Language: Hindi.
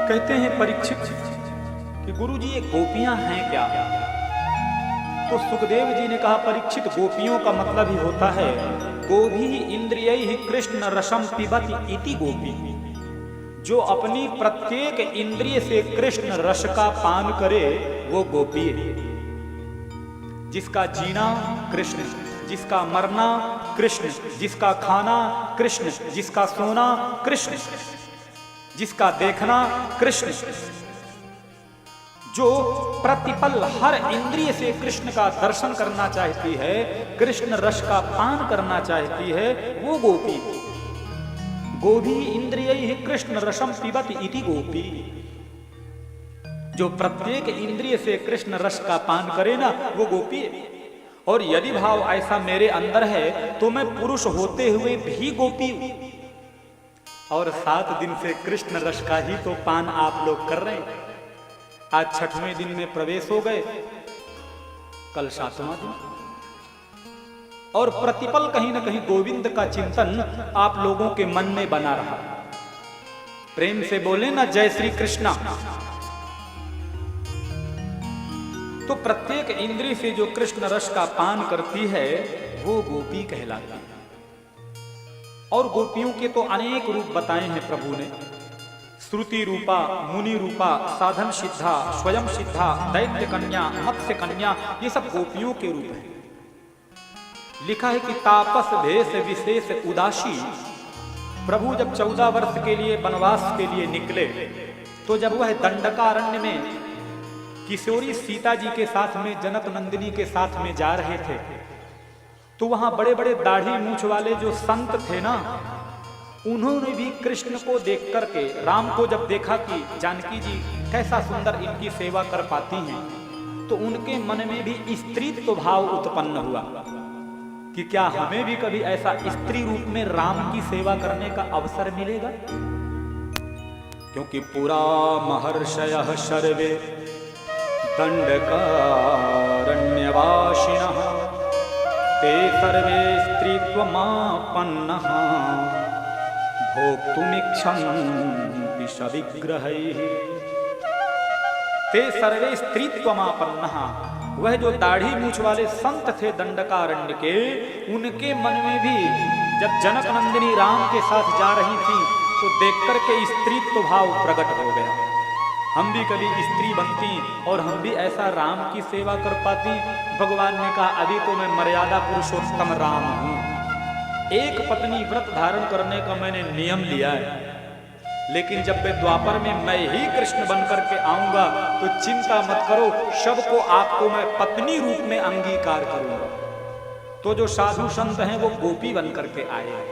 कहते हैं परीक्षित कि गुरुजी ये गोपियां हैं क्या? तो सुखदेव जी ने कहा, परीक्षित गोपियों का मतलब ही होता है गोभी इंद्रियैहि कृष्ण रसम पिबति इति गोपी, जो अपनी प्रत्येक इंद्रिय से कृष्ण रस का पान करे वो गोपी है। जिसका जीना कृष्ण, जिसका मरना कृष्ण, जिसका खाना कृष्ण, जिसका सोना कृष्ण, जिसका देखना कृष्ण, जो प्रतिपल हर इंद्रिय से कृष्ण का दर्शन करना चाहती है, कृष्ण रस का पान करना चाहती है, वो गोपी। गोभी इंद्रियैहि कृष्ण रसम पिबति इति गोपी, जो प्रत्येक इंद्रिय से कृष्ण रस का पान करे ना, वो गोपी है। और यदि भाव ऐसा मेरे अंदर है तो मैं पुरुष होते हुए भी गोपी हूं। और 7 दिन से कृष्ण रस का ही तो पान आप लोग कर रहे हैं। आज 6वें दिन में प्रवेश हो गए, कल 7वां दिन, और प्रतिपल कहीं ना कहीं गोविंद का चिंतन आप लोगों के मन में बना रहा। प्रेम से बोले ना जय श्री कृष्णा। तो प्रत्येक इंद्रिय से जो कृष्ण रस का पान करती है वो गोपी कहलाती है। और गोपियों के तो अनेक रूप बताए हैं प्रभु ने। श्रुति रूपा, मुनि रूपा, साधन सिद्धा, स्वयं सिद्धा, दैत्य कन्या, मत्स्य कन्या, ये सब गोपियों के रूप हैं। लिखा है कि तापस भेष विशेष उदासी, प्रभु जब 14 वर्ष के लिए वनवास के लिए निकले तो जब वह दंडकारण्य में किशोरी सीता जी के साथ में, जनक नंदिनी के साथ में जा रहे थे, तो वहां बड़े बड़े दाढ़ी मूछ वाले जो संत थे ना, उन्होंने भी कृष्ण को देख करके, राम को जब देखा कि जानकी जी कैसा सुंदर इनकी सेवा कर पाती हैं, तो उनके मन में भी स्त्रीत्व भाव उत्पन्न हुआ कि क्या हमें भी कभी ऐसा स्त्री रूप में राम की सेवा करने का अवसर मिलेगा। क्योंकि पुरा महर्षयः सर्वे दंडकारण्यवासिनः ते सर्वे स्त्रीत्वमापन्नः भोक्तुमिच्छन्ति सविग्रहैः। ते सर्वे स्त्रीत्वमापन्नः, वह जो दाढ़ी मूछ वाले संत थे दंडकारण्य के, उनके मन में भी जब जनक नंदिनी राम के साथ जा रही थी तो देख करके स्त्रीत्व भाव प्रकट हो गया। हम भी कभी स्त्री बनती और हम भी ऐसा राम की सेवा कर पाती। भगवान ने कहा, अभी तो मैं मर्यादा पुरुषोत्तम राम हूं, एक पत्नी व्रत धारण करने का मैंने नियम लिया है, लेकिन जब मैं द्वापर में मैं ही कृष्ण बन करके आऊंगा तो चिंता मत करो, सबको आपको मैं पत्नी रूप में अंगीकार करूंगा। तो जो साधु संत हैं वो गोपी बन करके आए हैं।